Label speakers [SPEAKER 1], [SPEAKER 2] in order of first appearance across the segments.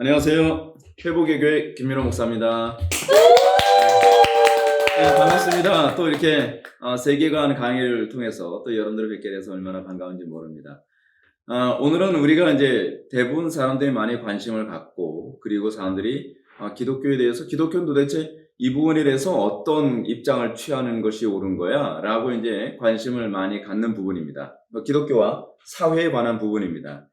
[SPEAKER 1] 안녕하세요. 회복의 교회 김민호 목사입니다. 네, 반갑습니다. 또 이렇게 세계관 강의를 통해서 또 여러분들을 뵙게 돼서 얼마나 반가운지 모릅니다. 오늘은 우리가 이제 대부분 사람들이 많이 관심을 갖고, 그리고 사람들이 기독교에 대해서, 기독교는 도대체 이 부분에 대해서 어떤 입장을 취하는 것이 옳은 거야? 라고 이제 관심을 많이 갖는 부분입니다. 기독교와 사회에 관한 부분입니다.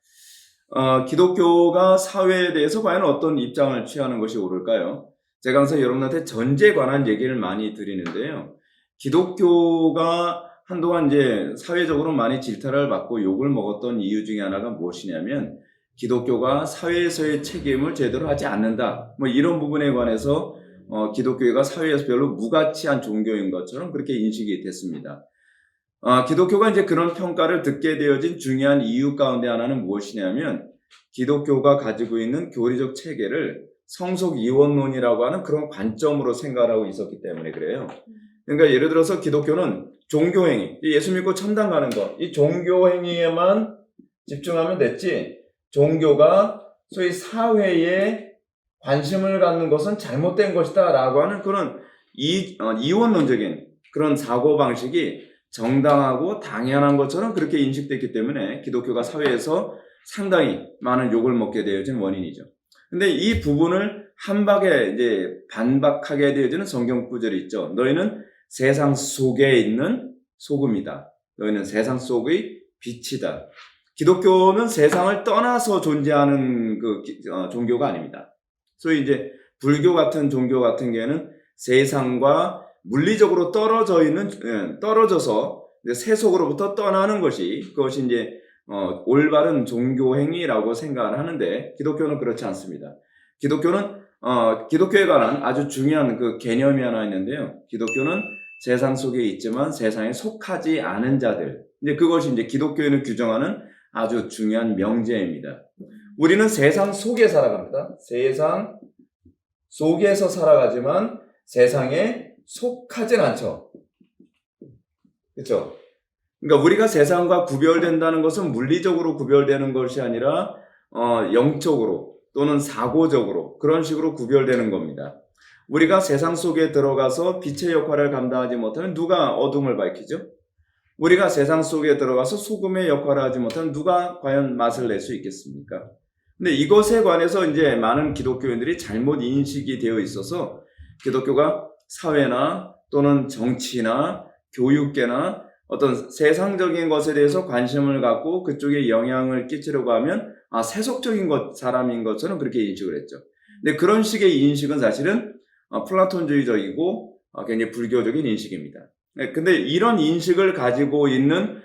[SPEAKER 1] 기독교가 사회에 대해서 과연 어떤 입장을 취하는 것이 옳을까요? 제가 항상 여러분한테 전제에 관한 얘기를 많이 드리는데요. 기독교가 한동안 이제 사회적으로 많이 질타를 받고 욕을 먹었던 이유 중에 하나가 무엇이냐면, 기독교가 사회에서의 책임을 제대로 하지 않는다. 이런 부분에 관해서 기독교가 사회에서 별로 무가치한 종교인 것처럼 그렇게 인식이 됐습니다. 기독교가 이제 그런 평가를 듣게 되어진 중요한 이유 가운데 하나는 무엇이냐면, 기독교가 가지고 있는 교리적 체계를 성속 이원론이라고 하는 그런 관점으로 생각하고 있었기 때문에 그래요. 그러니까 예를 들어서 기독교는 종교행위, 예수 믿고 천당 가는 것, 이 종교행위에만 집중하면 됐지, 종교가 소위 사회에 관심을 갖는 것은 잘못된 것이다 라고 하는 그런 이원론적인 그런 사고방식이 정당하고 당연한 것처럼 그렇게 인식됐기 때문에 기독교가 사회에서 상당히 많은 욕을 먹게 되어진 원인이죠. 근데 이 부분을 한박에 이제 반박하게 되어지는 성경 구절이 있죠. 너희는 세상 속에 있는 소금이다. 너희는 세상 속의 빛이다. 기독교는 세상을 떠나서 존재하는 종교가 아닙니다. 소위 이제 불교 같은 종교 같은 경우에는 세상과 물리적으로 떨어져서 세속으로부터 떠나는 그것이 이제 올바른 종교 행위라고 생각을 하는데, 기독교는 그렇지 않습니다. 기독교는 기독교에 관한 아주 중요한 그 개념이 하나 있는데요. 기독교는 세상 속에 있지만 세상에 속하지 않은 자들. 이제 그것이 이제 기독교인을 규정하는 아주 중요한 명제입니다. 우리는 세상 속에 살아갑니다. 세상 속에서 살아가지만 세상에 속하진 않죠. 그렇죠? 그러니까 우리가 세상과 구별된다는 것은 물리적으로 구별되는 것이 아니라 영적으로 또는 사고적으로 그런 식으로 구별되는 겁니다. 우리가 세상 속에 들어가서 빛의 역할을 감당하지 못하면 누가 어둠을 밝히죠? 우리가 세상 속에 들어가서 소금의 역할을 하지 못하면 누가 과연 맛을 낼 수 있겠습니까? 근데 이것에 관해서 이제 많은 기독교인들이 잘못 인식이 되어 있어서 기독교가 사회나 또는 정치나 교육계나 어떤 세상적인 것에 대해서 관심을 갖고 그쪽에 영향을 끼치려고 하면 세속적인 사람인 것처럼 그렇게 인식을 했죠. 근데 그런 식의 인식은 사실은 플라톤주의적이고 굉장히 불교적인 인식입니다. 근데 이런 인식을 가지고 있는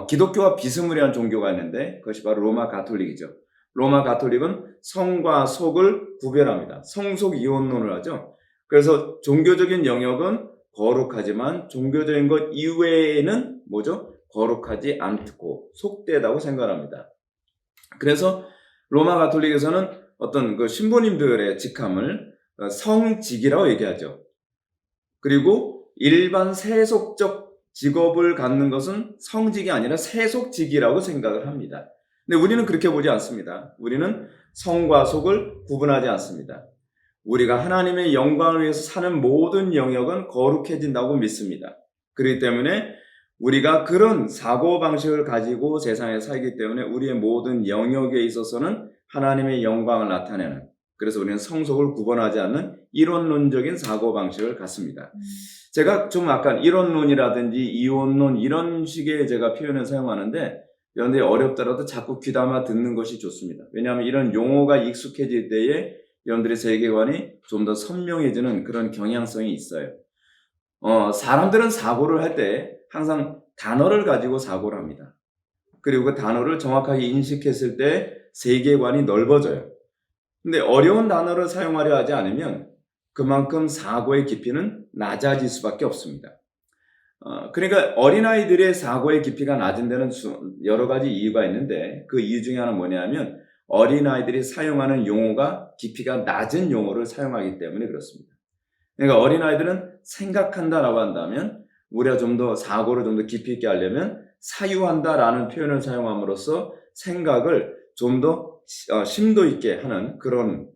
[SPEAKER 1] 기독교와 비스무리한 종교가 있는데 그것이 바로 로마 가톨릭이죠. 로마 가톨릭은 성과 속을 구별합니다. 성속 이원론을 하죠. 그래서 종교적인 영역은 거룩하지만 종교적인 것 이외에는 뭐죠? 거룩하지 않고 속되다고 생각합니다. 그래서 로마 가톨릭에서는 어떤 그 신부님들의 직함을 성직이라고 얘기하죠. 그리고 일반 세속적 직업을 갖는 것은 성직이 아니라 세속직이라고 생각을 합니다. 근데 우리는 그렇게 보지 않습니다. 우리는 성과 속을 구분하지 않습니다. 우리가 하나님의 영광을 위해서 사는 모든 영역은 거룩해진다고 믿습니다. 그렇기 때문에 우리가 그런 사고방식을 가지고 세상에 살기 때문에 우리의 모든 영역에 있어서는 하나님의 영광을 나타내는, 그래서 우리는 성속을 구분하지 않는 이론론적인 사고방식을 갖습니다. 제가 좀 약간 이론론이라든지 이원론 이런 식의 제가 표현을 사용하는데 여러분들이 어렵더라도 자꾸 귀담아 듣는 것이 좋습니다. 왜냐하면 이런 용어가 익숙해질 때에 여러분들의 세계관이 좀 더 선명해지는 그런 경향성이 있어요. 사람들은 사고를 할 때 항상 단어를 가지고 사고를 합니다. 그리고 그 단어를 정확하게 인식했을 때 세계관이 넓어져요. 근데 어려운 단어를 사용하려 하지 않으면 그만큼 사고의 깊이는 낮아질 수밖에 없습니다. 그러니까 어린아이들의 사고의 깊이가 낮은 데는 여러 가지 이유가 있는데 그 이유 중에 하나는 뭐냐면 어린아이들이 사용하는 용어가 깊이가 낮은 용어를 사용하기 때문에 그렇습니다. 그러니까 어린아이들은 생각한다라고 한다면 우리가 좀 더 사고를 좀 더 깊이 있게 하려면 사유한다라는 표현을 사용함으로써 생각을 좀 더 심도 있게 하는 그런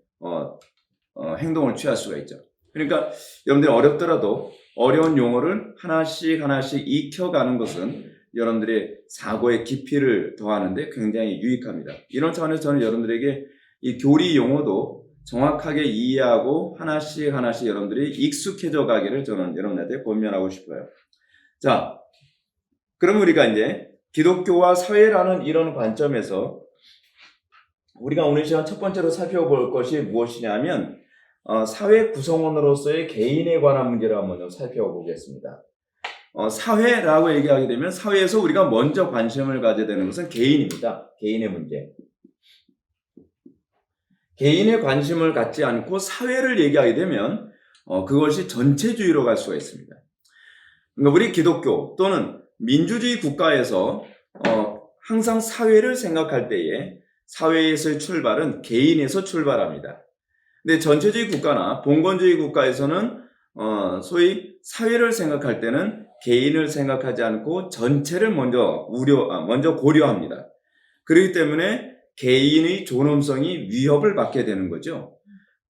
[SPEAKER 1] 행동을 취할 수가 있죠. 그러니까 여러분들이 어렵더라도 어려운 용어를 하나씩 하나씩 익혀가는 것은 여러분들의 사고의 깊이를 더하는데 굉장히 유익합니다. 이런 차원에서 저는 여러분들에게 이 교리 용어도 정확하게 이해하고 하나씩 하나씩 여러분들이 익숙해져 가기를 저는 여러분들한테 권면하고 싶어요. 자, 그럼 우리가 이제 기독교와 사회라는 이런 관점에서 우리가 오늘 시간 첫 번째로 살펴볼 것이 무엇이냐면 사회 구성원으로서의 개인에 관한 문제를 한번 살펴보겠습니다. 사회라고 얘기하게 되면 사회에서 우리가 먼저 관심을 가져야 되는 것은 개인입니다. 개인의 문제. 개인의 관심을 갖지 않고 사회를 얘기하게 되면 그것이 전체주의로 갈 수가 있습니다. 그러니까 우리 기독교 또는 민주주의 국가에서 항상 사회를 생각할 때에 사회에서의 출발은 개인에서 출발합니다. 근데 전체주의 국가나 봉건주의 국가에서는 소위 사회를 생각할 때는 개인을 생각하지 않고 전체를 먼저 고려합니다. 그렇기 때문에 개인의 존엄성이 위협을 받게 되는 거죠.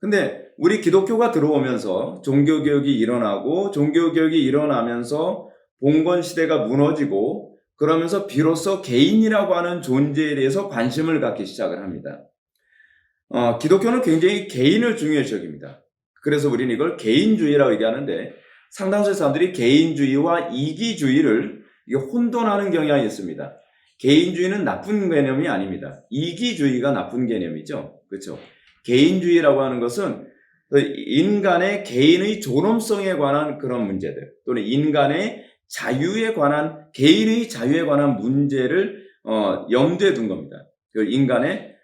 [SPEAKER 1] 근데 우리 기독교가 들어오면서 종교개혁이 일어나고 종교개혁이 일어나면서 봉건시대가 무너지고 그러면서 비로소 개인이라고 하는 존재에 대해서 관심을 갖기 시작을 합니다. 기독교는 굉장히 개인을 중요시 여깁니다. 그래서 우리는 이걸 개인주의라고 얘기하는데 상당수의 사람들이 개인주의와 이기주의를 혼돈하는 경향이 있습니다. 개인주의는 나쁜 개념이 아닙니다. 이기주의가 나쁜 개념이죠. 그렇죠? 개인주의라고 하는 것은 인간의 개인의 존엄성에 관한 그런 문제들 또는 인간의 자유에 관한 개인의 자유에 관한 문제를 염두에 둔 겁니다. 인간의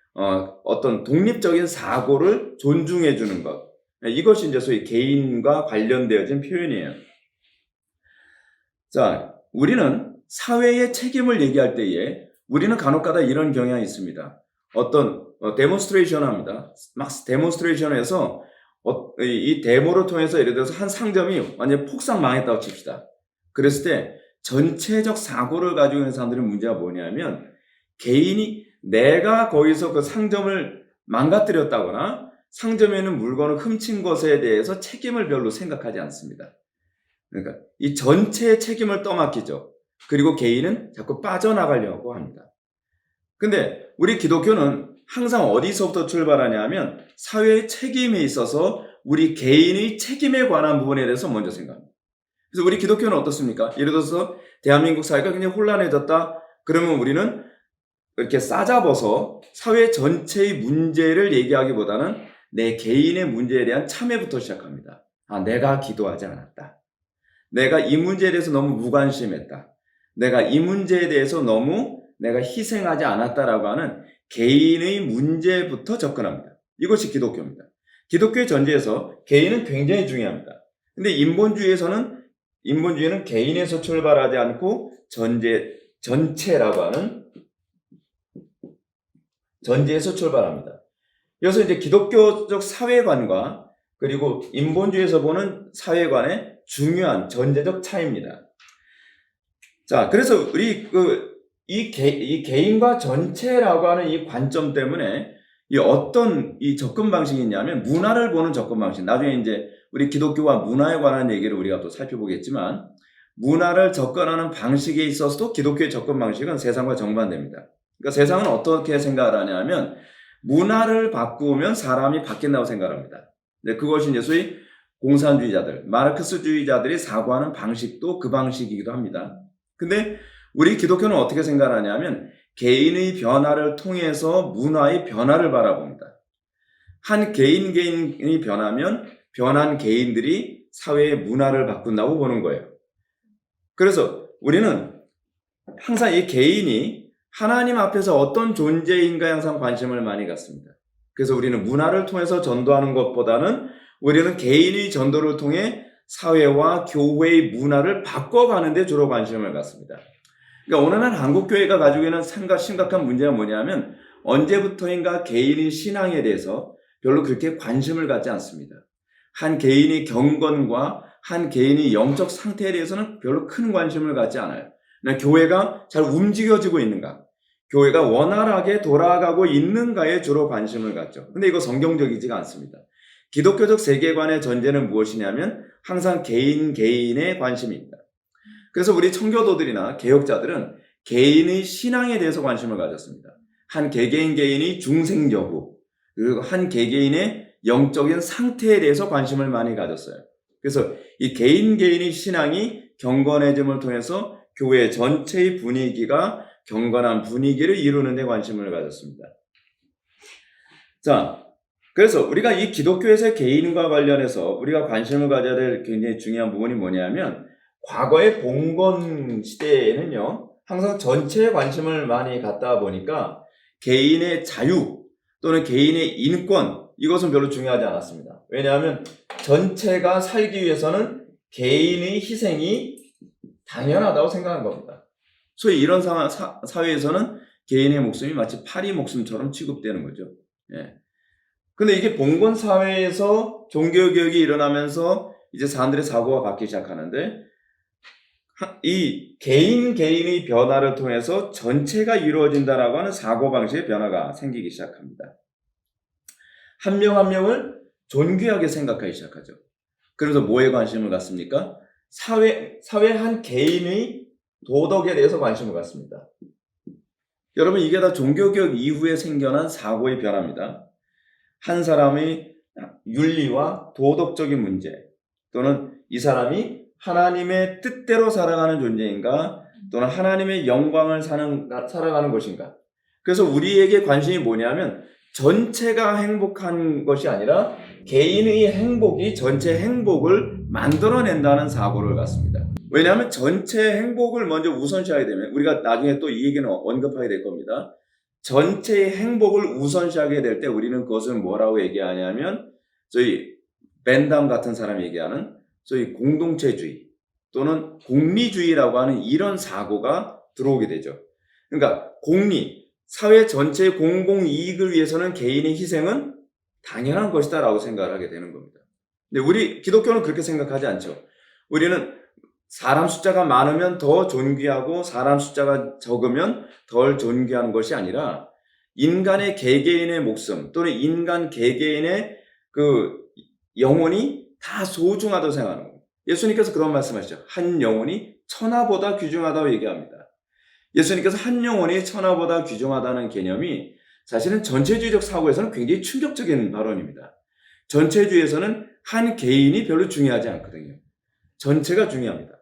[SPEAKER 1] 어떤 독립적인 사고를 존중해 주는 것. 이것이 이제 소위 개인과 관련되어진 표현이에요. 자, 우리는 사회의 책임을 얘기할 때에 우리는 간혹가다 이런 경향이 있습니다. 어떤 데몬스트레이션 합니다. 막 데몬스트레이션에서 이 데모를 통해서 예를 들어서 한 상점이 완전히 폭삭 망했다고 칩시다. 그랬을 때 전체적 사고를 가지고 있는 사람들의 문제가 뭐냐면 개인이 내가 거기서 그 상점을 망가뜨렸다거나 상점에 있는 물건을 훔친 것에 대해서 책임을 별로 생각하지 않습니다. 그러니까 이 전체의 책임을 떠맡기죠. 그리고 개인은 자꾸 빠져나가려고 합니다. 근데 우리 기독교는 항상 어디서부터 출발하냐 하면 사회의 책임에 있어서 우리 개인의 책임에 관한 부분에 대해서 먼저 생각합니다. 그래서 우리 기독교는 어떻습니까? 예를 들어서 대한민국 사회가 굉장히 혼란해졌다. 그러면 우리는 이렇게 싸잡아서 사회 전체의 문제를 얘기하기보다는 내 개인의 문제에 대한 참회부터 시작합니다. 내가 기도하지 않았다. 내가 이 문제에 대해서 너무 무관심했다. 내가 이 문제에 대해서 너무 내가 희생하지 않았다라고 하는 개인의 문제부터 접근합니다. 이것이 기독교입니다. 기독교의 전제에서 개인은 굉장히 중요합니다. 근데 인본주의는 개인에서 출발하지 않고 전체라고 하는 전제에서 출발합니다. 그래서 이제 기독교적 사회관과 그리고 인본주의에서 보는 사회관의 중요한 전제적 차이입니다. 자, 그래서 우리 이 개인과 전체라고 하는 이 관점 때문에 어떤 접근 방식이 있냐면 문화를 보는 접근 방식. 나중에 이제 우리 기독교와 문화에 관한 얘기를 우리가 또 살펴보겠지만 문화를 접근하는 방식에 있어서도 기독교의 접근 방식은 세상과 정반대입니다. 그러니까 세상은 어떻게 생각을 하냐면 문화를 바꾸면 사람이 바뀐다고 생각합니다. 근데 그것이 이제 소위 공산주의자들, 마르크스주의자들이 사고하는 방식도 그 방식이기도 합니다. 근데 우리 기독교는 어떻게 생각하냐면 개인의 변화를 통해서 문화의 변화를 바라봅니다. 한 개인이 변하면 변한 개인들이 사회의 문화를 바꾼다고 보는 거예요. 그래서 우리는 항상 이 개인이 하나님 앞에서 어떤 존재인가에 항상 관심을 많이 갖습니다. 그래서 우리는 문화를 통해서 전도하는 것보다는 우리는 개인의 전도를 통해 사회와 교회의 문화를 바꿔가는 데 주로 관심을 갖습니다. 그러니까 오늘날 한국교회가 가지고 있는 심각한 문제가 뭐냐면 언제부터인가 개인의 신앙에 대해서 별로 그렇게 관심을 갖지 않습니다. 한 개인의 경건과 한 개인의 영적 상태에 대해서는 별로 큰 관심을 갖지 않아요. 교회가 잘 움직여지고 있는가? 교회가 원활하게 돌아가고 있는가에 주로 관심을 갖죠. 근데 이거 성경적이지가 않습니다. 기독교적 세계관의 전제는 무엇이냐면 항상 개인의 관심입니다. 그래서 우리 청교도들이나 개혁자들은 개인의 신앙에 대해서 관심을 가졌습니다. 한 개개인의 중생 여부, 그리고 한 개개인의 영적인 상태에 대해서 관심을 많이 가졌어요. 그래서 이 개인의 신앙이 경건해짐을 통해서 교회 전체의 분위기가 경건한 분위기를 이루는 데 관심을 가졌습니다. 자, 그래서 우리가 이 기독교에서의 개인과 관련해서 우리가 관심을 가져야 될 굉장히 중요한 부분이 뭐냐면 과거의 봉건 시대에는요, 항상 전체에 관심을 많이 갖다 보니까 개인의 자유 또는 개인의 인권, 이것은 별로 중요하지 않았습니다. 왜냐하면 전체가 살기 위해서는 개인의 희생이 당연하다고 생각한 겁니다. 소위 이런 사회에서는 개인의 목숨이 마치 파리 목숨처럼 취급되는 거죠. 예. 근데 이게 봉건 사회에서 종교개혁이 일어나면서 이제 사람들의 사고가 바뀌기 시작하는데 이 개인의 변화를 통해서 전체가 이루어진다라고 하는 사고방식의 변화가 생기기 시작합니다. 한 명 한 명을 존귀하게 생각하기 시작하죠. 그래서 뭐에 관심을 갖습니까? 사회 한 개인의 도덕에 대해서 관심을 갖습니다. 여러분, 이게 다 종교개혁 이후에 생겨난 사고의 변화입니다. 한 사람의 윤리와 도덕적인 문제, 또는 이 사람이 하나님의 뜻대로 살아가는 존재인가, 또는 하나님의 영광을 살아가는 것인가. 그래서 우리에게 관심이 뭐냐면 전체가 행복한 것이 아니라 개인의 행복이 전체 행복을 만들어낸다는 사고를 갖습니다. 왜냐하면 전체 행복을 먼저 우선시하게 되면, 우리가 나중에 또 이 얘기는 언급하게 될 겁니다. 전체의 행복을 우선시하게 될 때 우리는 그것을 뭐라고 얘기하냐면 저희 벤담 같은 사람이 얘기하는 저희 공동체주의 또는 공리주의라고 하는 이런 사고가 들어오게 되죠. 그러니까 공리, 사회 전체의 공공이익을 위해서는 개인의 희생은 당연한 것이다 라고 생각을 하게 되는 겁니다. 근데 우리 기독교는 그렇게 생각하지 않죠. 우리는 사람 숫자가 많으면 더 존귀하고 사람 숫자가 적으면 덜 존귀한 것이 아니라 인간의 개개인의 목숨 또는 인간 개개인의 그 영혼이 다 소중하다고 생각하는 겁니다. 예수님께서 그런 말씀하시죠. 한 영혼이 천하보다 귀중하다고 얘기합니다. 예수님께서 한 영혼이 천하보다 귀중하다는 개념이 사실은 전체주의적 사고에서는 굉장히 충격적인 발언입니다. 전체주의에서는 한 개인이 별로 중요하지 않거든요. 전체가 중요합니다.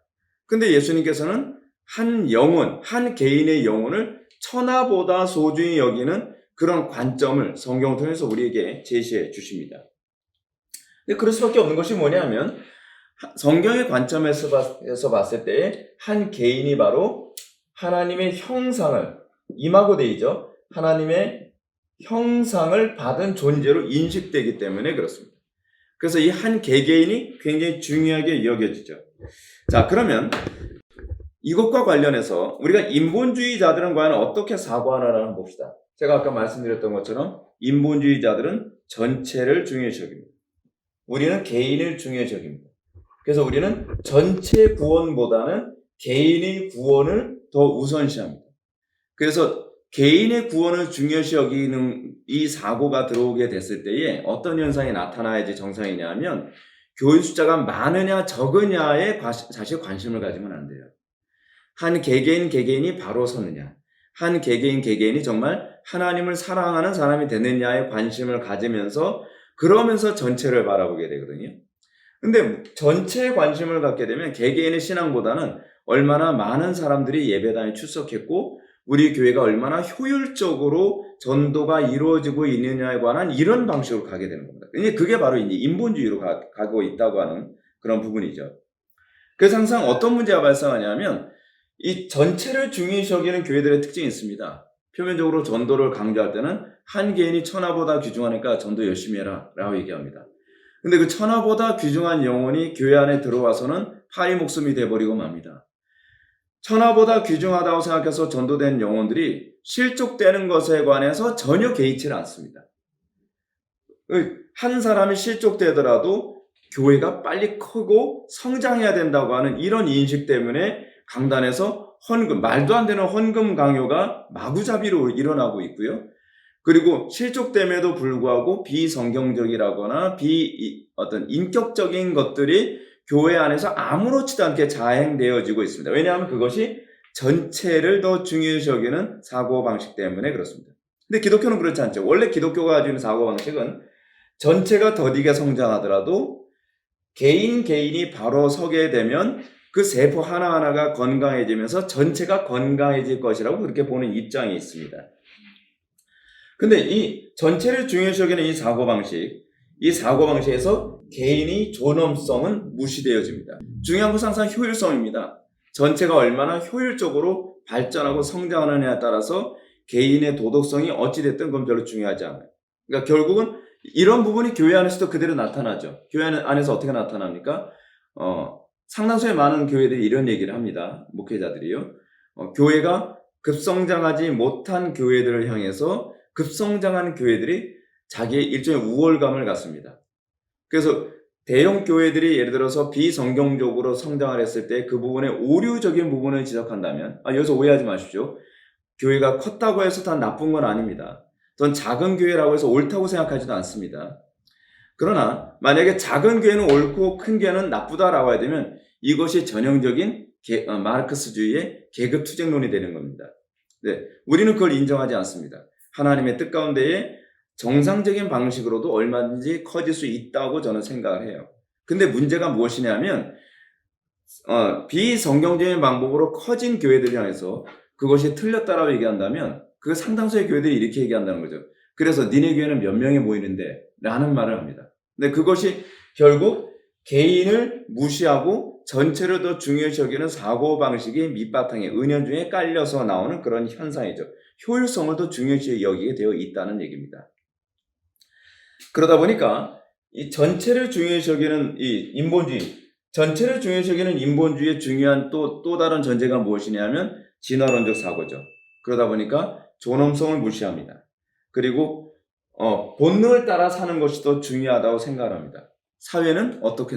[SPEAKER 1] 근데 예수님께서는 한 영혼, 한 개인의 영혼을 천하보다 소중히 여기는 그런 관점을 성경을 통해서 우리에게 제시해 주십니다. 근데 그럴 수밖에 없는 것이 뭐냐면 성경의 관점에서 봤을 때 한 개인이 바로 하나님의 형상을, 이마고데이죠. 하나님의 형상을 받은 존재로 인식되기 때문에 그렇습니다. 그래서 이 한 개개인이 굉장히 중요하게 여겨지죠. 자, 그러면 이것과 관련해서 우리가 인본주의자들은 과연 어떻게 사고하나를 한번 봅시다. 제가 아까 말씀드렸던 것처럼 인본주의자들은 전체를 중요시 여깁니다. 우리는 개인을 중요시 여깁니다. 그래서 우리는 전체 구원보다는 개인의 구원을 더 우선시합니다. 그래서 개인의 구원을 중요시 여기는 이 사고가 들어오게 됐을 때에 어떤 현상이 나타나야지 정상이냐면 교인 숫자가 많으냐 적으냐에 사실 관심을 가지면 안 돼요. 한 개개인이 바로 서느냐, 한 개개인이 정말 하나님을 사랑하는 사람이 되느냐에 관심을 가지면서 그러면서 전체를 바라보게 되거든요. 근데 전체에 관심을 갖게 되면 개개인의 신앙보다는 얼마나 많은 사람들이 예배당에 출석했고 우리 교회가 얼마나 효율적으로 전도가 이루어지고 있느냐에 관한 이런 방식으로 가게 되는 겁니다. 그게 바로 이제 인본주의로 가고 있다고 하는 그런 부분이죠. 그래서 항상 어떤 문제가 발생하냐면 이 전체를 중요시 여기는 교회들의 특징이 있습니다. 표면적으로 전도를 강조할 때는 한 개인이 천하보다 귀중하니까 전도 열심히 해라 라고 얘기합니다. 근데 그 천하보다 귀중한 영혼이 교회 안에 들어와서는 파리 목숨이 돼버리고 맙니다. 천하보다 귀중하다고 생각해서 전도된 영혼들이 실족되는 것에 관해서 전혀 개의치를 않습니다. 한 사람이 실족되더라도 교회가 빨리 크고 성장해야 된다고 하는 이런 인식 때문에 강단에서 헌금, 말도 안 되는 헌금 강요가 마구잡이로 일어나고 있고요. 그리고 실족됨에도 불구하고 비성경적이라거나 어떤 인격적인 것들이 교회 안에서 아무렇지도 않게 자행되어지고 있습니다. 왜냐하면 그것이 전체를 더 중요시 여기는 사고방식 때문에 그렇습니다. 근데 기독교는 그렇지 않죠. 원래 기독교가 가지고 있는 사고방식은 전체가 더디게 성장하더라도 개인이 바로 서게 되면 그 세포 하나하나가 건강해지면서 전체가 건강해질 것이라고 그렇게 보는 입장이 있습니다. 근데 이 전체를 중요시 여기는 이 사고방식에서 개인의 존엄성은 무시되어집니다. 중요한 것은 항상 효율성입니다. 전체가 얼마나 효율적으로 발전하고 성장하느냐에 따라서 개인의 도덕성이 어찌됐든 그건 별로 중요하지 않아요. 그러니까 결국은 이런 부분이 교회 안에서도 그대로 나타나죠. 교회 안에서 어떻게 나타납니까? 상당수의 많은 교회들이 이런 얘기를 합니다. 목회자들이요. 교회가 급성장하지 못한 교회들을 향해서 급성장한 교회들이 자기의 일종의 우월감을 갖습니다. 그래서 대형 교회들이 예를 들어서 비성경적으로 성장을 했을 때 그 부분에 오류적인 부분을 지적한다면, 여기서 오해하지 마십시오. 교회가 컸다고 해서 다 나쁜 건 아닙니다. 전 작은 교회라고 해서 옳다고 생각하지도 않습니다. 그러나 만약에 작은 교회는 옳고 큰 교회는 나쁘다라고 해야 되면 이것이 전형적인 마르크스주의의 계급투쟁론이 되는 겁니다. 네, 우리는 그걸 인정하지 않습니다. 하나님의 뜻 가운데에 정상적인 방식으로도 얼마든지 커질 수 있다고 저는 생각을 해요. 근데 문제가 무엇이냐면 비성경적인 방법으로 커진 교회들을 향해서 그것이 틀렸다라고 얘기한다면 그 상당수의 교회들이 이렇게 얘기한다는 거죠. 그래서 니네 교회는 몇 명이 모이는데 라는 말을 합니다. 근데 그것이 결국 개인을 무시하고 전체를 더 중요시 여기는 사고방식이 밑바탕에 은연중에 깔려서 나오는 그런 현상이죠. 효율성을 더 중요시 여기게 되어 있다는 얘기입니다. 그러다 보니까 이 전체를 중요시 여기는 이 전체를 중요시 여기는 인본주의의 중요한 또 다른 전제가 무엇이냐면 진화론적 사고죠. 그러다 보니까 존엄성을 무시합니다. 그리고 본능을 따라 사는 것이 더 중요하다고 생각을 합니다. 사회는 어떻게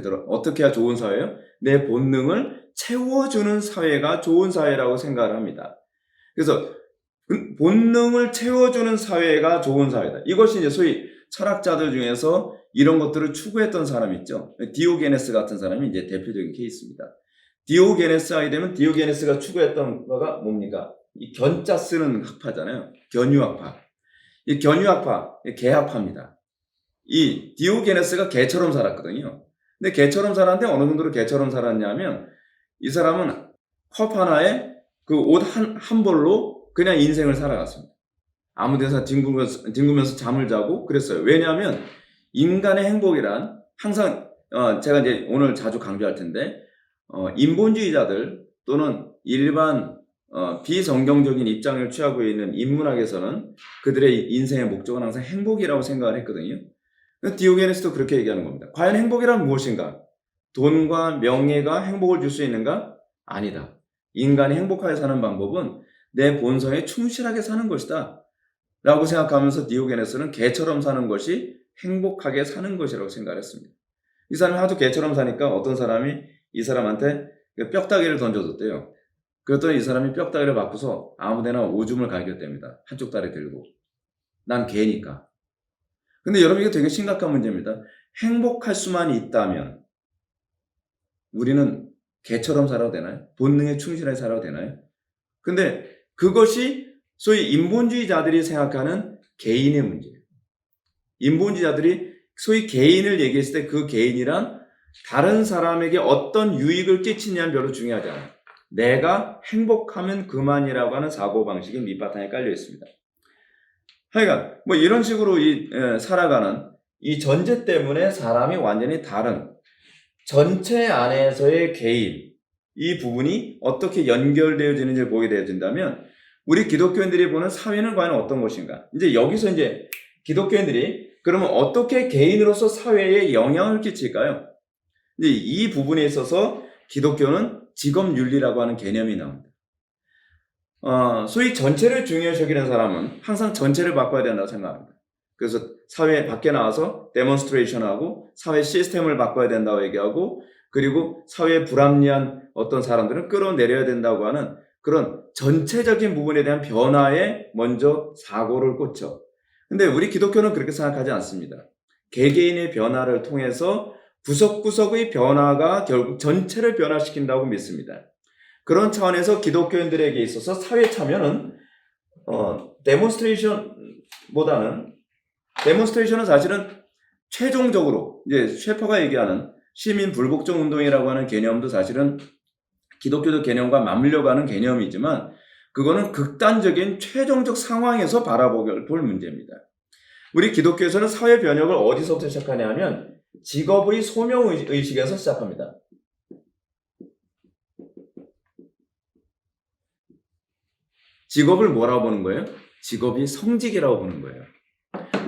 [SPEAKER 1] 해야 좋은 사회예요? 내 본능을 채워주는 사회가 좋은 사회라고 생각을 합니다. 그래서 본능을 채워주는 사회가 좋은 사회다. 이것이 이제 소위 철학자들 중에서 이런 것들을 추구했던 사람 있죠. 디오게네스 같은 사람이 이제 대표적인 케이스입니다. 디오게네스 하게 되면 디오게네스가 추구했던 거가 뭡니까? 이 견자 쓰는 학파잖아요. 견유학파. 이 견유학파, 개학파입니다. 이 디오게네스가 개처럼 살았거든요. 근데 개처럼 살았는데 어느 정도로 개처럼 살았냐면 이 사람은 컵 하나에 그 옷 한 벌로 그냥 인생을 살아갔습니다. 아무 데서 뒹구면서 잠을 자고 그랬어요. 왜냐하면 인간의 행복이란 항상 제가 이제 오늘 자주 강조할 텐데 인본주의자들 또는 일반 비성경적인 입장을 취하고 있는 인문학에서는 그들의 인생의 목적은 항상 행복이라고 생각을 했거든요. 디오게네스도 그렇게 얘기하는 겁니다. 과연 행복이란 무엇인가? 돈과 명예가 행복을 줄 수 있는가? 아니다. 인간이 행복하게 사는 방법은 내 본성에 충실하게 사는 것이다 라고 생각하면서 디오게네스는 개처럼 사는 것이 행복하게 사는 것이라고 생각했습니다. 이 사람이 하도 개처럼 사니까 어떤 사람이 이 사람한테 뼈다귀를 던져줬대요. 그랬더니 이 사람이 뼈다귀를 받고서 아무데나 오줌을 갈겼답니다. 한쪽 다리 들고. 난 개니까. 근데 여러분 이게 되게 심각한 문제입니다. 행복할 수만 있다면 우리는 개처럼 살아도 되나요? 본능에 충실하게 살아도 되나요? 근데 그것이 소위 인본주의자들이 생각하는 개인의 문제예요. 인본주의자들이 소위 개인을 얘기했을 때 그 개인이란 다른 사람에게 어떤 유익을 끼치냐는 별로 중요하지 않아요. 내가 행복하면 그만이라고 하는 사고방식이 밑바탕에 깔려 있습니다. 하여간 뭐 이런 식으로 살아가는 이 전제 때문에 사람이 완전히 다른 전체 안에서의 개인 이 부분이 어떻게 연결되어지는지를 보게 되어진다면 우리 기독교인들이 보는 사회는 과연 어떤 것인가? 이제 여기서 이제 기독교인들이 그러면 어떻게 개인으로서 사회에 영향을 끼칠까요? 이제 이 부분에 있어서 기독교는 직업윤리라고 하는 개념이 나옵니다. 소위 전체를 중요시 여기는 사람은 항상 전체를 바꿔야 된다고 생각합니다. 그래서 사회 밖에 나와서 데몬스트레이션하고 사회 시스템을 바꿔야 된다고 얘기하고 그리고 사회에 불합리한 어떤 사람들은 끌어내려야 된다고 하는 그런 전체적인 부분에 대한 변화에 먼저 사고를 꽂혀. 근데 우리 기독교는 그렇게 생각하지 않습니다. 개개인의 변화를 통해서 구석구석의 변화가 결국 전체를 변화시킨다고 믿습니다. 그런 차원에서 기독교인들에게 있어서 사회 참여는 데몬스트레이션은 사실은 최종적으로 이제 셰퍼가 얘기하는 시민 불복종 운동이라고 하는 개념도 사실은 기독교적 개념과 맞물려가는 개념이지만 그거는 극단적인 최종적 상황에서 볼 문제입니다. 우리 기독교에서는 사회 변혁을 어디서부터 시작하냐 하면 직업의 소명의식에서 시작합니다. 직업을 뭐라고 보는 거예요? 직업이 성직이라고 보는 거예요.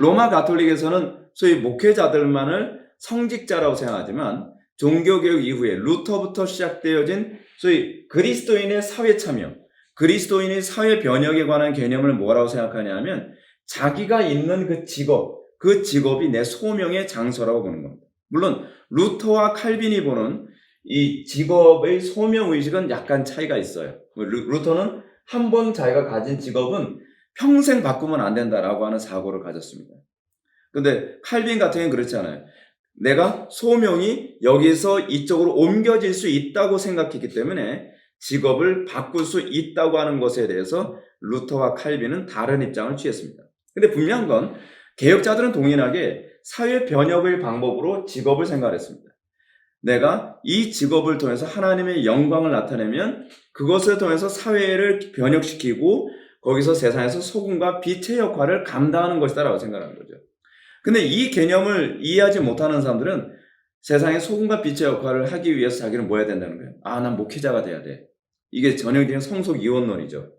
[SPEAKER 1] 로마 가톨릭에서는 소위 목회자들만을 성직자라고 생각하지만 종교개혁 이후에 루터부터 시작되어진 소위 그리스도인의 사회 참여, 그리스도인의 사회 변혁에 관한 개념을 뭐라고 생각하냐 하면 자기가 있는 그 직업이 내 소명의 장소라고 보는 겁니다. 물론 루터와 칼빈이 보는 이 직업의 소명의식은 약간 차이가 있어요. 루터는 한 번 자기가 가진 직업은 평생 바꾸면 안 된다라고 하는 사고를 가졌습니다. 근데 칼빈 같은 경우는 그렇지 않아요. 내가 소명이 여기서 이쪽으로 옮겨질 수 있다고 생각했기 때문에 직업을 바꿀 수 있다고 하는 것에 대해서 루터와 칼빈은 다른 입장을 취했습니다. 근데 분명한 건 개혁자들은 동일하게 사회 변혁의 방법으로 직업을 생각했습니다. 내가 이 직업을 통해서 하나님의 영광을 나타내면 그것을 통해서 사회를 변혁시키고 거기서 세상에서 소금과 빛의 역할을 감당하는 것이다라고 생각하는 거죠. 근데 이 개념을 이해하지 못하는 사람들은 세상에 소금과 빛의 역할을 하기 위해서 자기는 뭐 해야 된다는 거예요. 난 목회자가 돼야 돼. 이게 전형적인 성속 이원론이죠.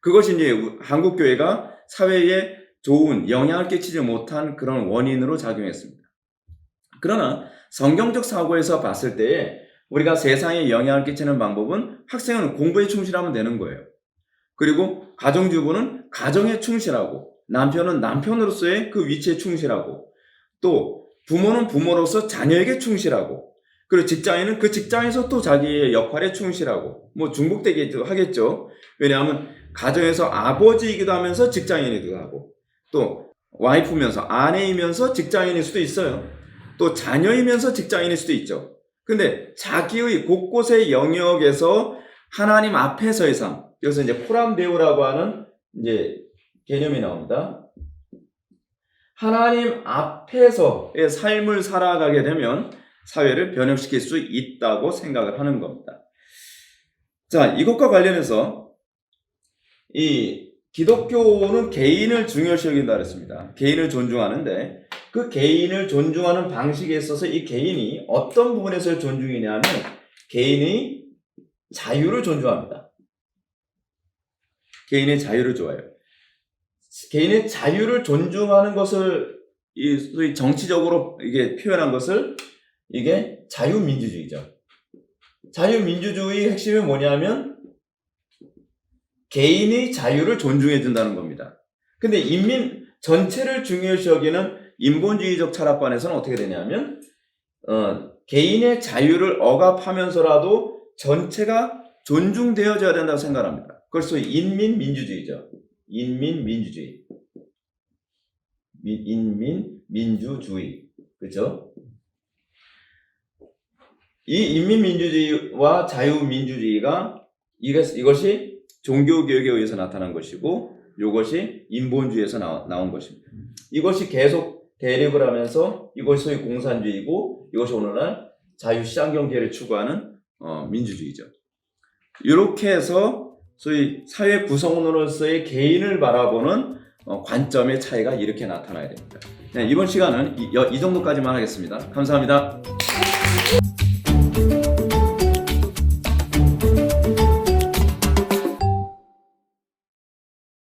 [SPEAKER 1] 그것이 이제 한국 교회가 사회에 좋은 영향을 끼치지 못한 그런 원인으로 작용했습니다. 그러나 성경적 사고에서 봤을 때에 우리가 세상에 영향을 끼치는 방법은 학생은 공부에 충실하면 되는 거예요. 그리고 가정주부는 가정에 충실하고 남편은 남편으로서의 그 위치에 충실하고 또 부모는 부모로서 자녀에게 충실하고 그리고 직장인은 그 직장에서 또 자기의 역할에 충실하고 뭐 중복되기도 하겠죠. 왜냐하면 가정에서 아버지이기도 하면서 직장인이기도 하고 또 와이프면서 아내이면서 직장인일 수도 있어요. 또 자녀이면서 직장인일 수도 있죠. 근데 자기의 곳곳의 영역에서 하나님 앞에서의 삶, 여기서 이제 코람데오라고 하는 이제 개념이 나옵니다. 하나님 앞에서의 삶을 살아가게 되면 사회를 변혁시킬 수 있다고 생각을 하는 겁니다. 자, 이것과 관련해서 이 기독교는 개인을 중요시 여긴다 그랬습니다. 개인을 존중하는데 그 개인을 존중하는 방식에 있어서 이 개인이 어떤 부분에서 존중이냐면 개인의 자유를 존중합니다. 개인의 자유를 좋아해요. 개인의 자유를 존중하는 것을 소위 정치적으로 이게 표현한 것을 이게 자유민주주의죠. 자유민주주의의 핵심이 뭐냐면 개인의 자유를 존중해 준다는 겁니다. 근데 인민 전체를 중요시 여기는 인본주의적 철학관에서는 어떻게 되냐면 개인의 자유를 억압하면서라도 전체가 존중되어져야 된다고 생각합니다. 그걸 소위 인민민주주의죠. 인민민주주의. 인민민주주의. 그렇죠? 이 인민민주주의와 자유민주주의가 이것이 종교개혁에 의해서 나타난 것이고 이것이 인본주의에서 나온 것입니다. 이것이 계속 대립을 하면서 이것이 소위 공산주의고 이것이 오늘날 자유시장경제를 추구하는 민주주의죠. 이렇게 해서 소위 사회 구성원으로서의 개인을 바라보는 관점의 차이가 이렇게 나타나야 됩니다. 네, 이번 시간은 이 정도까지만 하겠습니다. 감사합니다.